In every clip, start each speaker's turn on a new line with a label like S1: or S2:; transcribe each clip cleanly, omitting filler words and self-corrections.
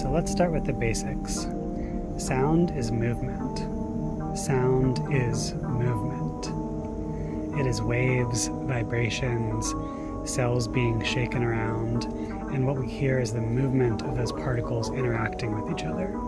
S1: So let's start with the basics. Sound is movement. Sound is movement. It is waves, vibrations, cells being shaken around, and what we hear is the movement of those particles interacting with each other.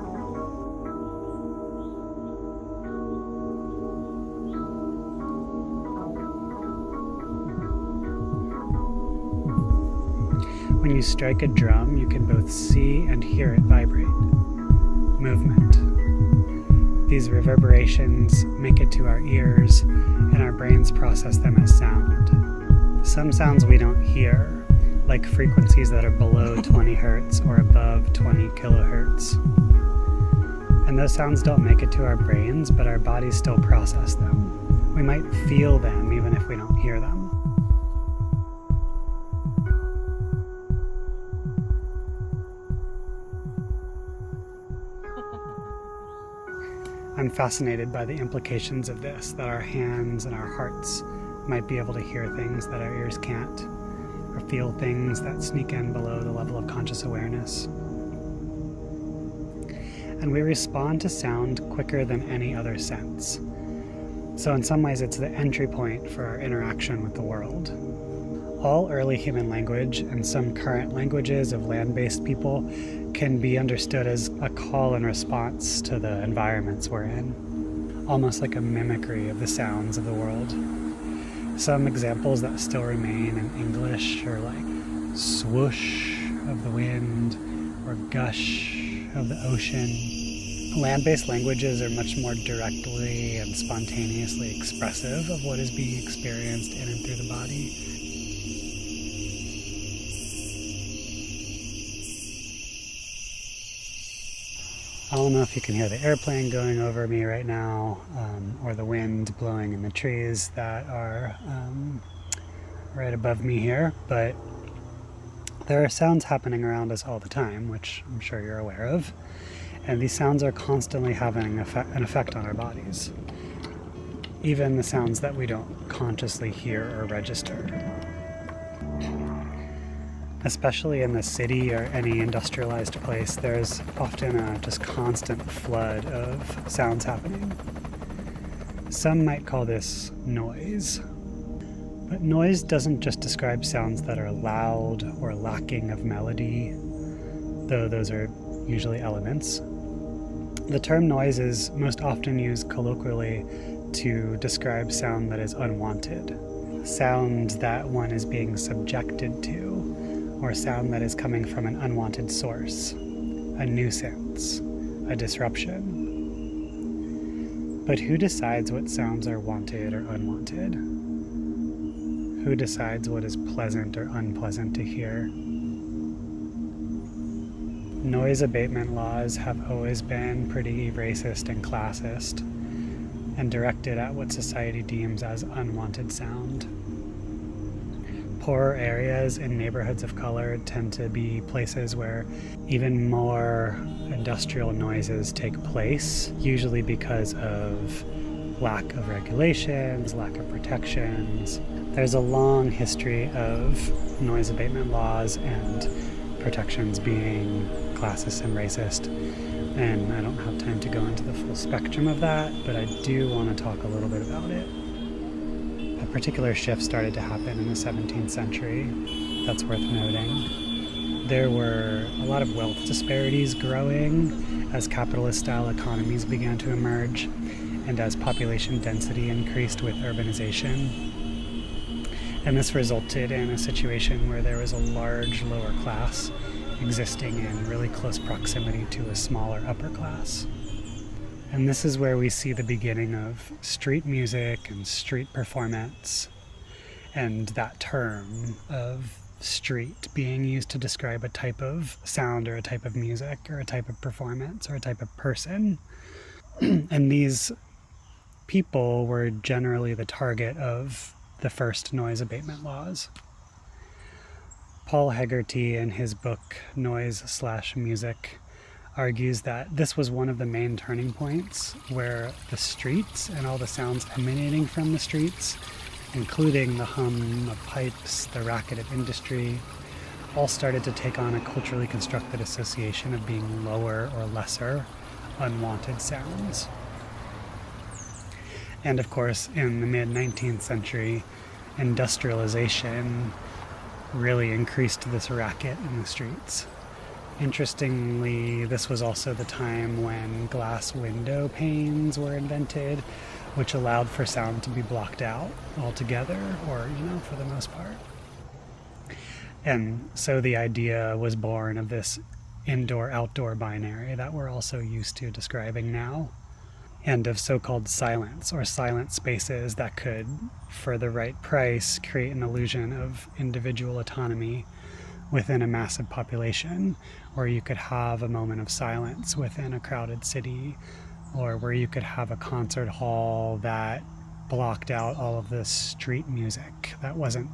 S1: When you strike a drum, you can both see and hear it vibrate. Movement. These reverberations make it to our ears, and our brains process them as sound. Some sounds we don't hear, like frequencies that are below 20 hertz or above 20 kilohertz. And those sounds don't make it to our brains, but our bodies still process them. We might feel them even if we don't hear them. I'm fascinated by the implications of this, that our hands and our hearts might be able to hear things that our ears can't, or feel things that sneak in below the level of conscious awareness. And we respond to sound quicker than any other sense. So in some ways it's the entry point for our interaction with the world. All early human language and some current languages of land-based people can be understood as a call and response to the environments we're in, almost like a mimicry of the sounds of the world. Some examples that still remain in English are like swoosh of the wind or gush of the ocean. Land-based languages are much more directly and spontaneously expressive of what is being experienced in and through the body. I don't know if you can hear the airplane going over me right now, or the wind blowing in the trees that are right above me here, but there are sounds happening around us all the time, which I'm sure you're aware of, and these sounds are constantly having an effect on our bodies, even the sounds that we don't consciously hear or register. Especially in the city or any industrialized place, there's often a just constant flood of sounds happening. Some might call this noise. But noise doesn't just describe sounds that are loud or lacking of melody, though those are usually elements. The term noise is most often used colloquially to describe sound that is unwanted, sound that one is being subjected to, or sound that is coming from an unwanted source, a nuisance, a disruption. But who decides what sounds are wanted or unwanted? Who decides what is pleasant or unpleasant to hear? Noise abatement laws have always been pretty racist and classist, and directed at what society deems as unwanted sound. Poorer areas in neighborhoods of color tend to be places where even more industrial noises take place, usually because of lack of regulations, lack of protections. There's a long history of noise abatement laws and protections being classist and racist, and I don't have time to go into the full spectrum of that, but I do want to talk a little bit about it. A particular shift started to happen in the 17th century that's worth noting. There were a lot of wealth disparities growing as capitalist-style economies began to emerge and as population density increased with urbanization. And this resulted in a situation where there was a large lower class existing in really close proximity to a smaller upper class. And this is where we see the beginning of street music and street performance, and that term of street being used to describe a type of sound or a type of music or a type of performance or a type of person. And these people were generally the target of the first noise abatement laws. Paul Hegarty, in his book Noise/Music, argues that this was one of the main turning points where the streets and all the sounds emanating from the streets, including the hum of pipes, the racket of industry, all started to take on a culturally constructed association of being lower or lesser, unwanted sounds. And of course, in the mid-19th century, industrialization really increased this racket in the streets. Interestingly, this was also the time when glass window panes were invented, which allowed for sound to be blocked out altogether, or, for the most part. And so the idea was born of this indoor-outdoor binary that we're also used to describing now, and of so-called silence, or silent spaces that could, for the right price, create an illusion of individual autonomy within a massive population, where you could have a moment of silence within a crowded city, or where you could have a concert hall that blocked out all of the street music that wasn't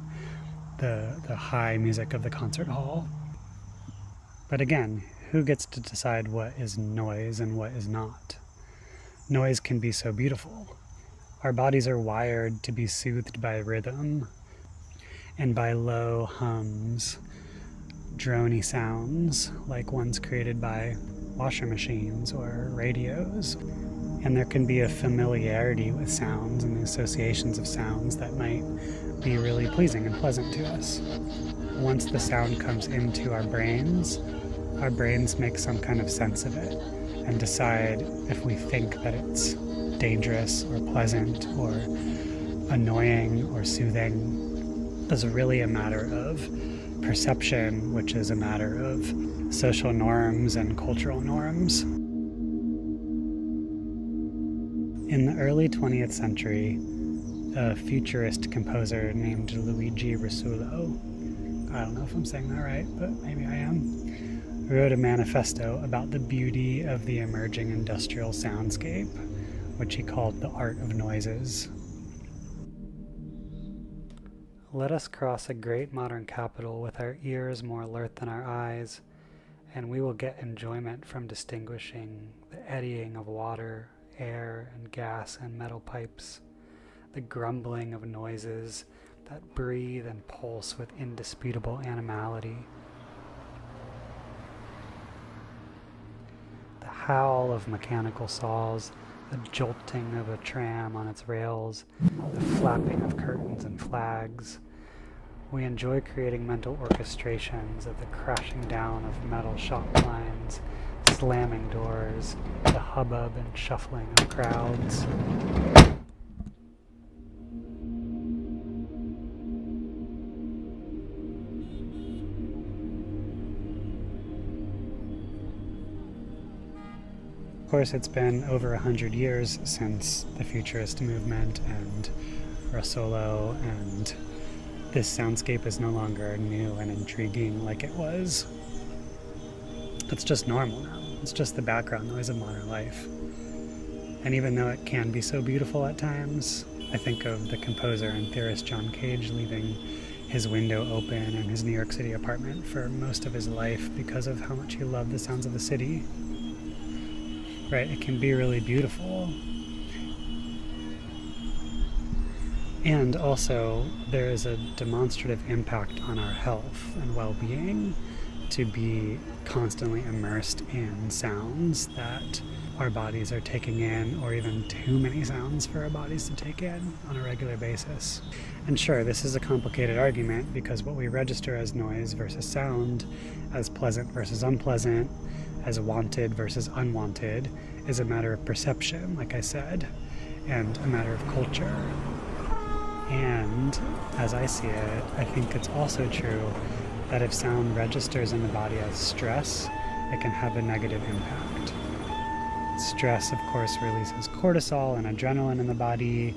S1: the high music of the concert hall. But again, who gets to decide what is noise and what is not? Noise can be so beautiful. Our bodies are wired to be soothed by rhythm and by low hums, drony sounds like ones created by washer machines or radios. And there can be a familiarity with sounds and the associations of sounds that might be really pleasing and pleasant to us. Once the sound comes into our brains make some kind of sense of it and decide if we think that it's dangerous or pleasant or annoying or soothing. It's really a matter of perception, which is a matter of social norms and cultural norms. In the early 20th century, a futurist composer named Luigi Russolo, I don't know if I'm saying that right, but maybe I am, wrote a manifesto about the beauty of the emerging industrial soundscape, which he called the art of noises. Let us cross a great modern capital with our ears more alert than our eyes, and we will get enjoyment from distinguishing the eddying of water, air, and gas and metal pipes, the grumbling of noises that breathe and pulse with indisputable animality, the howl of mechanical saws, the jolting of a tram on its rails, the flapping of curtains and flags. We enjoy creating mental orchestrations of the crashing down of metal shop blinds, slamming doors, the hubbub and shuffling of crowds. Of course, it's been over 100 years since the futurist movement and Russolo, and this soundscape is no longer new and intriguing like it was. It's just normal now. It's just the background noise of modern life. And even though it can be so beautiful at times, I think of the composer and theorist John Cage leaving his window open in his New York City apartment for most of his life because of how much he loved the sounds of the city. Right, it can be really beautiful. And also, there is a demonstrative impact on our health and well-being to be constantly immersed in sounds that our bodies are taking in, or even too many sounds for our bodies to take in on a regular basis. And sure, this is a complicated argument because what we register as noise versus sound, as pleasant versus unpleasant, as wanted versus unwanted, is a matter of perception, like I said, and a matter of culture. And as I see it, I think it's also true that if sound registers in the body as stress, it can have a negative impact. Stress, of course, releases cortisol and adrenaline in the body.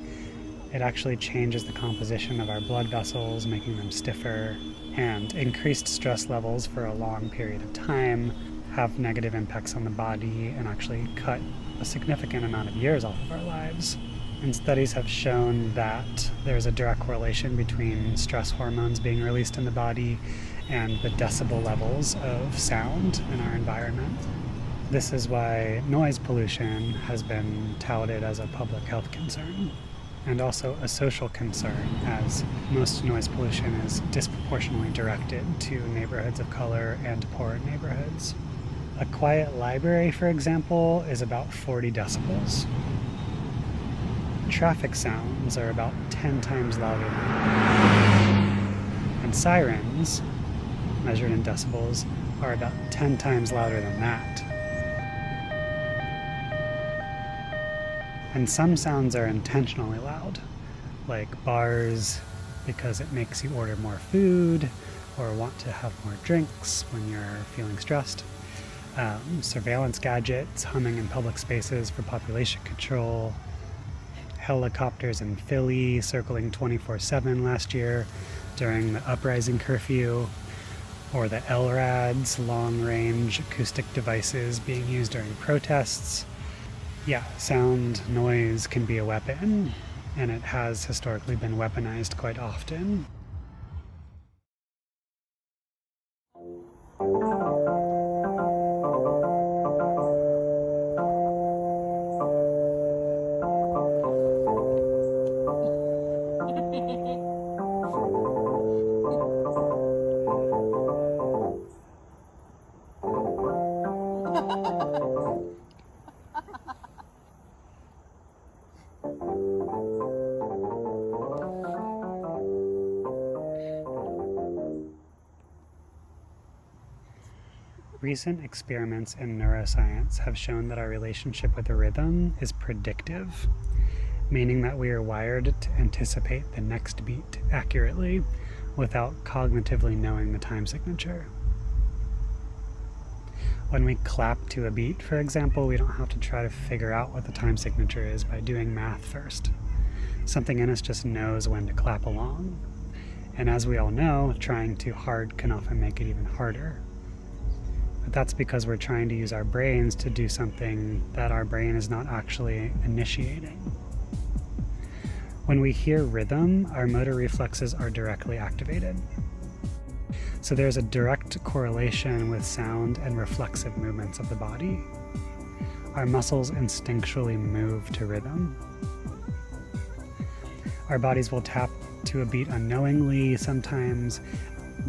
S1: It actually changes the composition of our blood vessels, making them stiffer, and increased stress levels for a long period of time have negative impacts on the body and actually cut a significant amount of years off of our lives. And studies have shown that there's a direct correlation between stress hormones being released in the body and the decibel levels of sound in our environment. This is why noise pollution has been touted as a public health concern. and also a social concern, as most noise pollution is disproportionately directed to neighborhoods of color and poorer neighborhoods. A quiet library, for example, is about 40 decibels. Traffic sounds are about 10 times louder than that. And sirens, measured in decibels, are about 10 times louder than that. And some sounds are intentionally loud, like bars, because it makes you order more food or want to have more drinks when you're feeling stressed. Surveillance gadgets humming in public spaces for population control. Helicopters in Philly circling 24/7 last year during the uprising curfew. Or the LRADs, long-range acoustic devices being used during protests. Yeah, sound, noise can be a weapon, and it has historically been weaponized quite often. Recent experiments in neuroscience have shown that our relationship with a rhythm is predictive, meaning that we are wired to anticipate the next beat accurately without cognitively knowing the time signature. When we clap to a beat, for example, we don't have to try to figure out what the time signature is by doing math first. Something in us just knows when to clap along. And as we all know, trying too hard can often make it even harder. But that's because we're trying to use our brains to do something that our brain is not actually initiating. When we hear rhythm, our motor reflexes are directly activated. So there's a direct correlation with sound and reflexive movements of the body. Our muscles instinctually move to rhythm. Our bodies will tap to a beat unknowingly sometimes.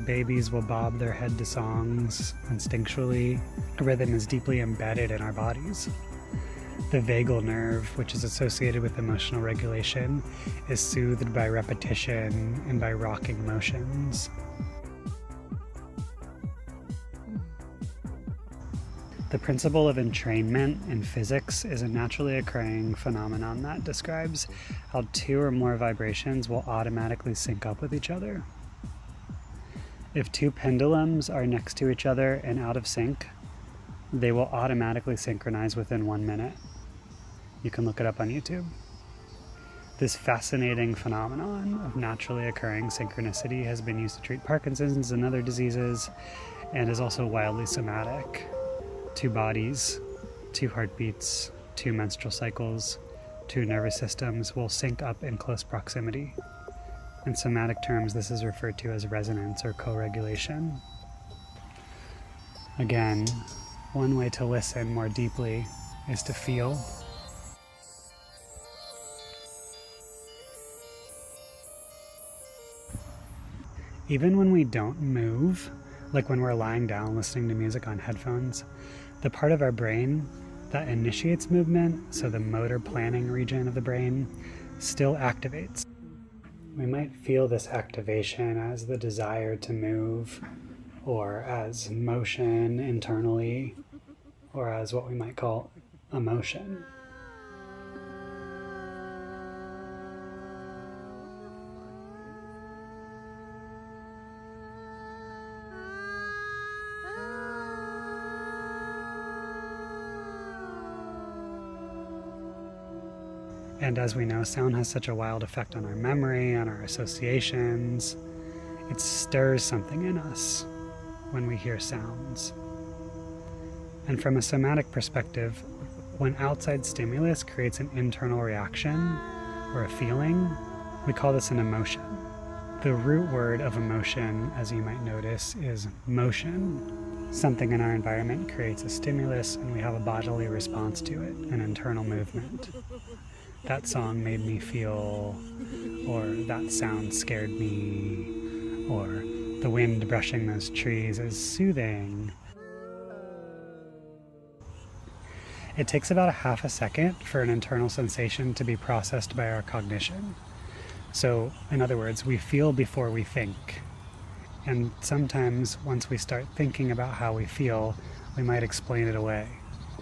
S1: Babies will bob their head to songs instinctually. Rhythm is deeply embedded in our bodies. The vagal nerve, which is associated with emotional regulation, is soothed by repetition and by rocking motions. The principle of entrainment in physics is a naturally occurring phenomenon that describes how two or more vibrations will automatically sync up with each other. If two pendulums are next to each other and out of sync, they will automatically synchronize within 1 minute. You can look it up on YouTube. This fascinating phenomenon of naturally occurring synchronicity has been used to treat Parkinson's and other diseases, and is also wildly somatic. 2 bodies, 2 heartbeats, 2 menstrual cycles, 2 nervous systems will sync up in close proximity. In somatic terms, this is referred to as resonance or co-regulation. Again, one way to listen more deeply is to feel. Even when we don't move, like when we're lying down listening to music on headphones, the part of our brain that initiates movement, so the motor planning region of the brain, still activates. We might feel this activation as the desire to move, or as motion internally, or as what we might call emotion. And as we know, sound has such a wild effect on our memory, on our associations. It stirs something in us when we hear sounds. And from a somatic perspective, when outside stimulus creates an internal reaction or a feeling, we call this an emotion. The root word of emotion, as you might notice, is motion. Something in our environment creates a stimulus and we have a bodily response to it, an internal movement. That song made me feel, or that sound scared me, or the wind brushing those trees is soothing. It takes about a half a second for an internal sensation to be processed by our cognition. So, in other words, we feel before we think. And sometimes, once we start thinking about how we feel, we might explain it away.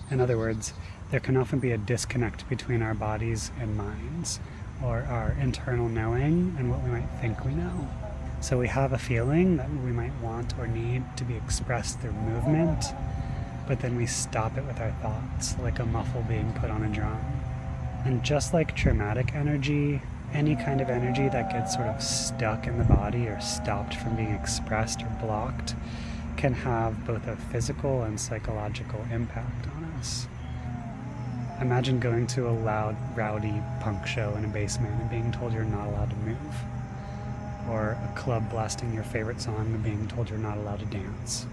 S1: In other words, there can often be a disconnect between our bodies and minds, or our internal knowing and what we might think we know. So we have a feeling that we might want or need to be expressed through movement, but then we stop it with our thoughts, like a muffle being put on a drum. And just like traumatic energy, any kind of energy that gets sort of stuck in the body or stopped from being expressed or blocked can have both a physical and psychological impact on us. Imagine going to a loud, rowdy punk show in a basement and being told you're not allowed to move. Or a club blasting your favorite song and being told you're not allowed to dance.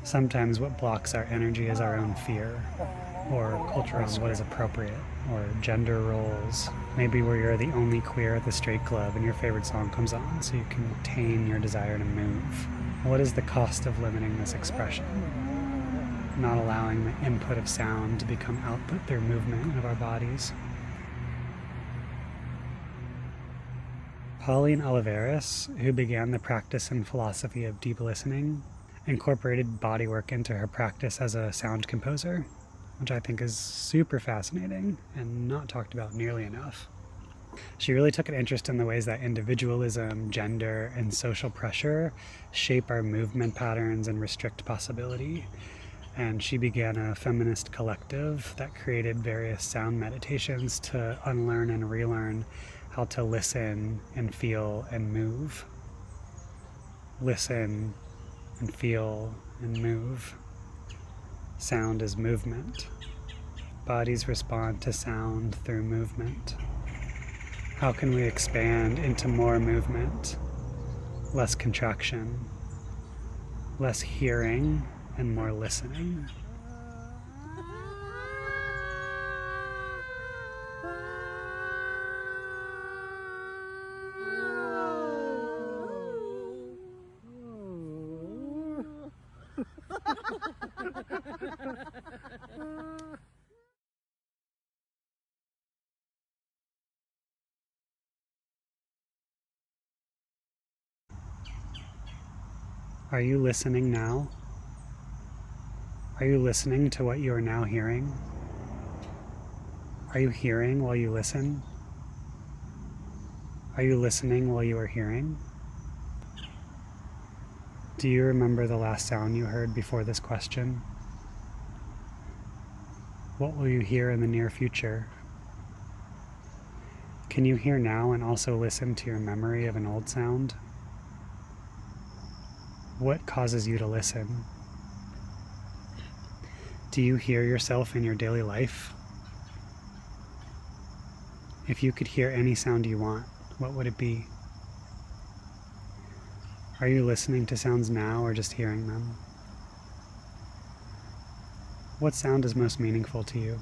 S1: Sometimes what blocks our energy is our own fear, or culture on what is appropriate, or gender roles. Maybe where you're the only queer at the straight club and your favorite song comes on so you can contain your desire to move. What is the cost of limiting this expression? Not allowing the input of sound to become output through movement of our bodies. Pauline Oliveras, who began the practice and philosophy of deep listening, incorporated bodywork into her practice as a sound composer, which I think is super fascinating and not talked about nearly enough. She really took an interest in the ways that individualism, gender, and social pressure shape our movement patterns and restrict possibility. And she began a feminist collective that created various sound meditations to unlearn and relearn how to listen and feel and move. Listen and feel and move. Sound is movement. Bodies respond to sound through movement. How can we expand into more movement, less contraction, less hearing, and more listening? Are you listening now? Are you listening to what you are now hearing? Are you hearing while you listen? Are you listening while you are hearing? Do you remember the last sound you heard before this question? What will you hear in the near future? Can you hear now and also listen to your memory of an old sound? What causes you to listen? Do you hear yourself in your daily life? If you could hear any sound you want, what would it be? Are you listening to sounds now or just hearing them? What sound is most meaningful to you?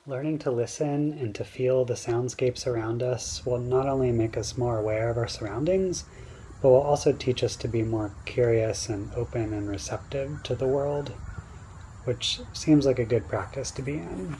S1: Learning to listen and to feel the soundscapes around us will not only make us more aware of our surroundings, but will also teach us to be more curious and open and receptive to the world, which seems like a good practice to be in.